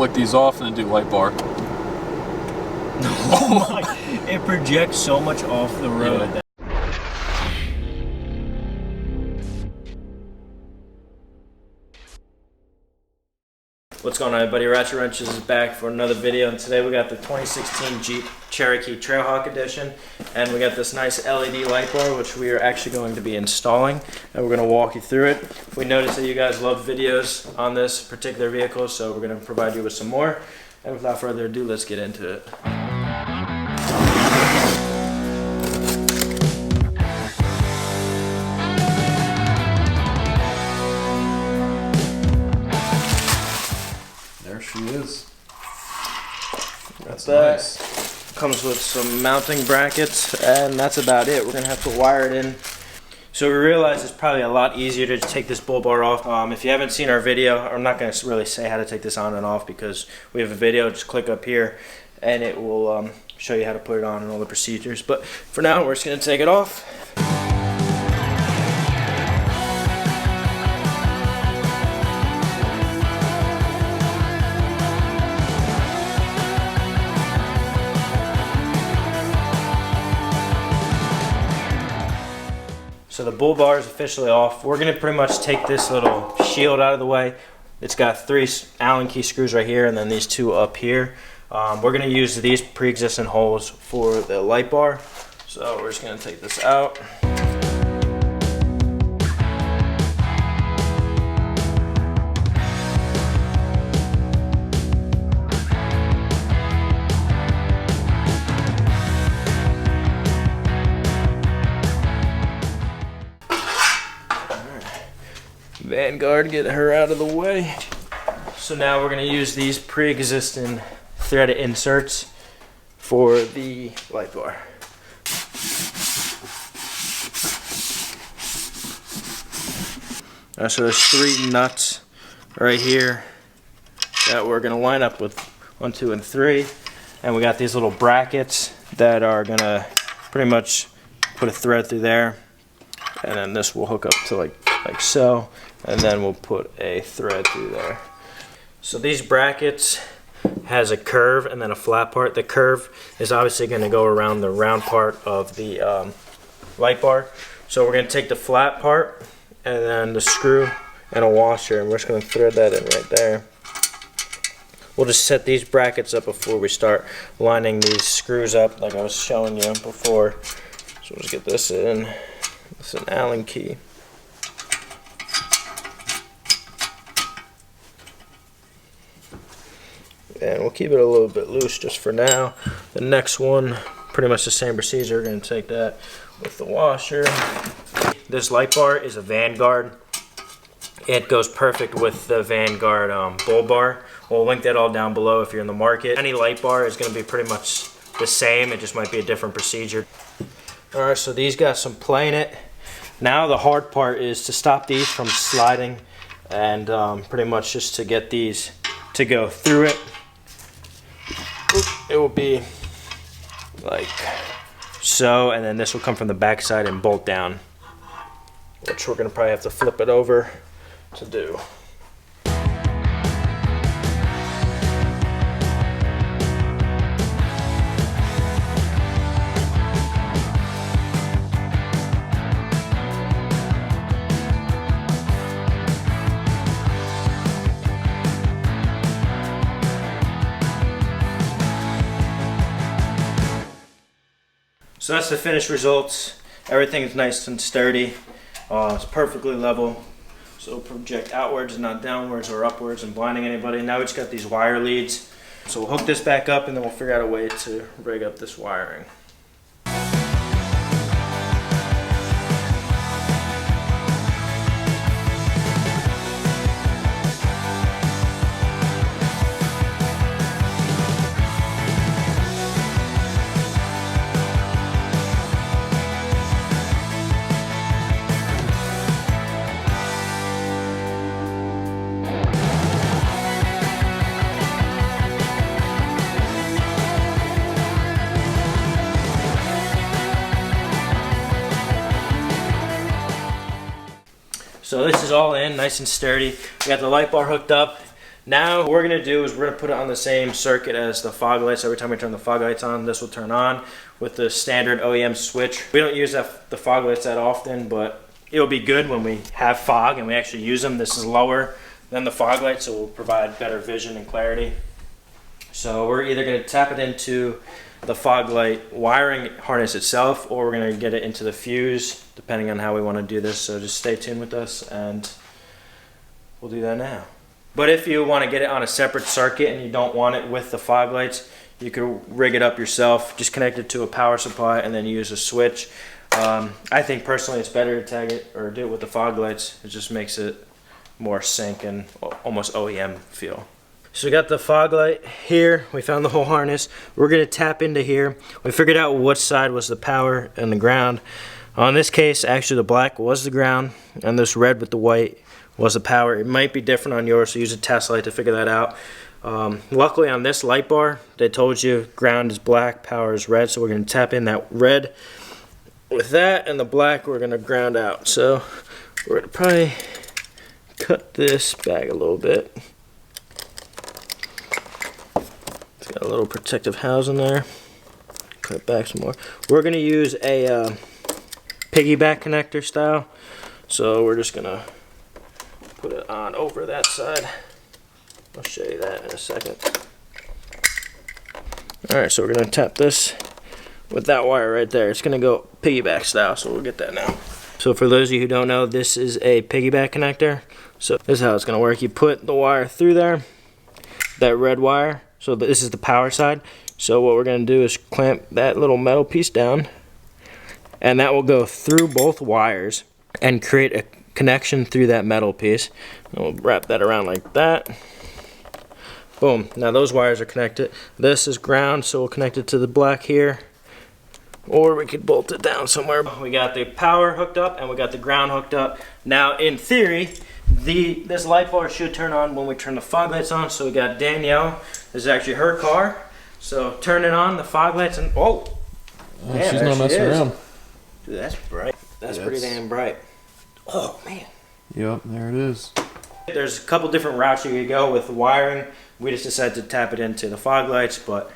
flick these off and then do light bar. Oh my, it projects so much off the road. Yeah. What's going on, everybody? Ratchet Wrenches is back for another video, and today we got the 2016 Jeep Cherokee Trailhawk edition, and we got this nice LED light bar which we are actually going to be installing, and we're going to walk you through it. We noticed that you guys love videos on this particular vehicle, so we're going to provide you with some more, and without further ado, let's get into it. She is. That's that. Nice. Comes with some mounting brackets, and that's about it. We're gonna have to wire it in. So we realized it's probably a lot easier to take this bull bar off. If you haven't seen our video, I'm not gonna really say how to take this on and off because we have a video. Just click up here, and it will show you how to put it on and all the procedures. But for now, we're just gonna take it off. So the bull bar is officially off. We're gonna pretty much take this little shield out of the way. It's got 3 Allen key screws right here and then these 2 up here. We're gonna use these pre-existing holes for the light bar. So we're just gonna take this out. Vanguard, get her out of the way. So now we're going to use these pre-existing threaded inserts for the light bar. So there's 3 nuts right here that we're going to line up with 1, 2, and 3. And we got these little brackets that are going to pretty much put a thread through there. And then this will hook up to like so, and then we'll put a thread through there. So these brackets has a curve and then a flat part. The curve is obviously going to go around the round part of the light bar. So we're going to take the flat part and then the screw and a washer, and we're just going to thread that in right there. We'll just set these brackets up before we start lining these screws up like I was showing you before. So we'll just get this in. It's an Allen key. And we'll keep it a little bit loose just for now. The next one, pretty much the same procedure. We're going to take that with the washer. This light bar is a Vanguard. It goes perfect with the Vanguard bull bar. We'll link that all down below if you're in the market. Any light bar is going to be pretty much the same. It just might be a different procedure. Alright, so these got some play in it. Now the hard part is to stop these from sliding and pretty much just to get these to go through it. It will be like so, and then this will come from the back side and bolt down, which we're going to probably have to flip it over to do. So that's the finished results. Everything is nice and sturdy. It's perfectly level. So it'll project outwards and not downwards or upwards and blinding anybody. Now we just got these wire leads. So we'll hook this back up and then we'll figure out a way to rig up this wiring. So this is all in, nice and sturdy. We got the light bar hooked up. Now what we're gonna do is we're gonna put it on the same circuit as the fog lights. Every time we turn the fog lights on, this will turn on with the standard OEM switch. We don't use the fog lights that often, but it'll be good when we have fog and we actually use them. This is lower than the fog light, so it will provide better vision and clarity. So we're either gonna tap it into the fog light wiring harness itself, or we're gonna get it into the fuse, depending on how we wanna do this. So just stay tuned with us and we'll do that now. But if you want to get it on a separate circuit and you don't want it with the fog lights, you can rig it up yourself. Just connect it to a power supply and then use a switch. I think personally it's better to tag it or do it with the fog lights. It just makes it more sync and almost OEM feel. So we got the fog light here. We found the whole harness. We're going to tap into here. We figured out which side was the power and the ground. On this case, actually the black was the ground and this red with the white was the power. It might be different on yours, so use a test light to figure that out. Luckily on this light bar, they told you ground is black, power is red, so we're going to tap in that red with that, and the black we're going to ground out. So we're going to probably cut this back a little bit. It's got a little protective housing there. Cut it back some more. We're going to use a piggyback connector style, so we're just going to put it on over that side. I'll show you that in a second. Alright, so we're going to tap this with that wire right there. It's going to go piggyback style, so we'll get that now. So for those of you who don't know, this is a piggyback connector. So this is how it's going to work. You put the wire through there, that red wire. So this is the power side. So what we're going to do is clamp that little metal piece down, and that will go through both wires and create a connection through that metal piece. And we'll wrap that around like that. Boom. Now those wires are connected. This is ground, so we'll connect it to the black here, or we could bolt it down somewhere. We got the power hooked up and we got the ground hooked up. Now in theory, this light bar should turn on when we turn the fog lights on. So we got Danielle. This is actually her car. So turn it on, the fog lights, and yeah, she's not messing around. Dude, that's bright. That's pretty damn bright. Oh man. Yep, there it is. There's a couple different routes you could go with the wiring. We just decided to tap it into the fog lights, but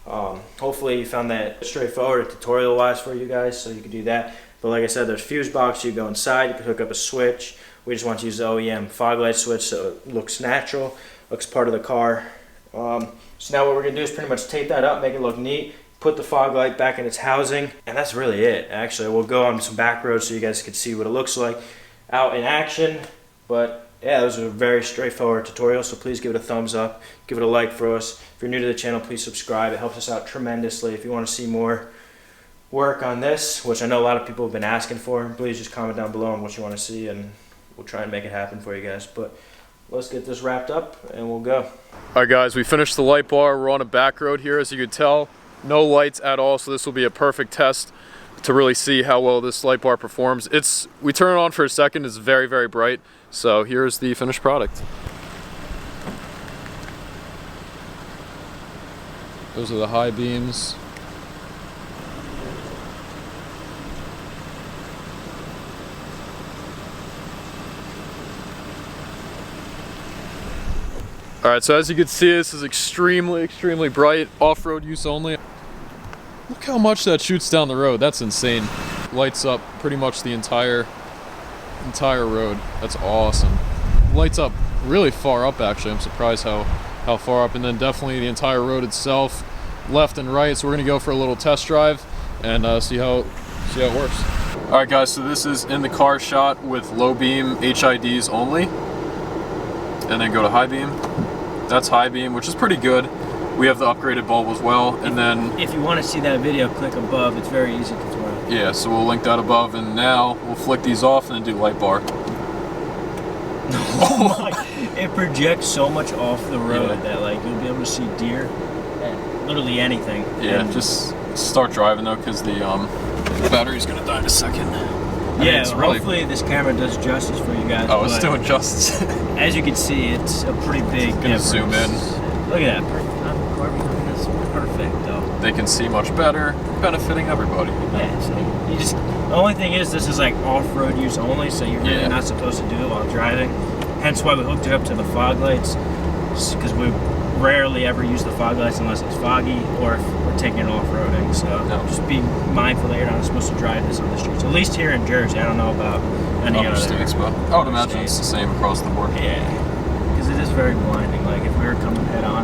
hopefully you found that straightforward tutorial wise for you guys, so you can do that. But like I said, there's fuse box. You go inside, you can hook up a switch. We just want to use the OEM fog light switch so it looks natural, looks part of the car. So now what we're gonna do is pretty much tape that up, make it look neat, put the fog light back in its housing, and that's really it. Actually, we'll go on some back roads so you guys can see what it looks like out in action. But yeah, it was a very straightforward tutorial, so please give it a thumbs up, give it a like for us. If you're new to the channel, please subscribe. It helps us out tremendously. If you want to see more work on this, which I know a lot of people have been asking for, please just comment down below on what you want to see, and we'll try and make it happen for you guys. But let's get this wrapped up and we'll go. Alright guys, we finished the light bar. We're on a back road here, as you can tell. No lights at all, so this will be a perfect test to really see how well this light bar performs. We turn it on for a second, it's very, very bright. So here's the finished product. Those are the high beams. Alright, so as you can see, this is extremely, extremely bright, off-road use only. Look how much that shoots down the road, that's insane. Lights up pretty much the entire road. That's awesome. Lights up really far up actually. I'm surprised how far up, and then definitely the entire road itself, left and right. So we're gonna go for a little test drive and see how it works. All right guys, so this is in the car shot with low beam HIDs only, and then go to high beam. That's high beam, which is pretty good. We have the upgraded bulb as well, and then if you want to see that video, click above. It's very easy tutorial. Yeah, so we'll link that above, and now we'll flick these off and then do light bar. Oh my! It projects so much off the road that like you'll be able to see deer and literally anything. Yeah, and just start driving though, because the battery's gonna die in a second. Yeah, hopefully this camera does justice for you guys. Oh, it's doing justice. As you can see, it's a pretty big difference. Zoom in. Look at that. That's perfect though. They can see much better, benefiting everybody. Yeah, so you just, the only thing is this is like off-road use only, so you're really not supposed to do it while driving. Hence why we hooked it up to the fog lights. because we rarely ever use the fog lights unless it's foggy or if we're taking it off-roading. So just be mindful that you're not supposed to drive this on the streets. At least here in Jersey. I don't know about any other other states, but I would imagine it's the same across the board. Yeah, because it is very blinding. Like if we were coming head on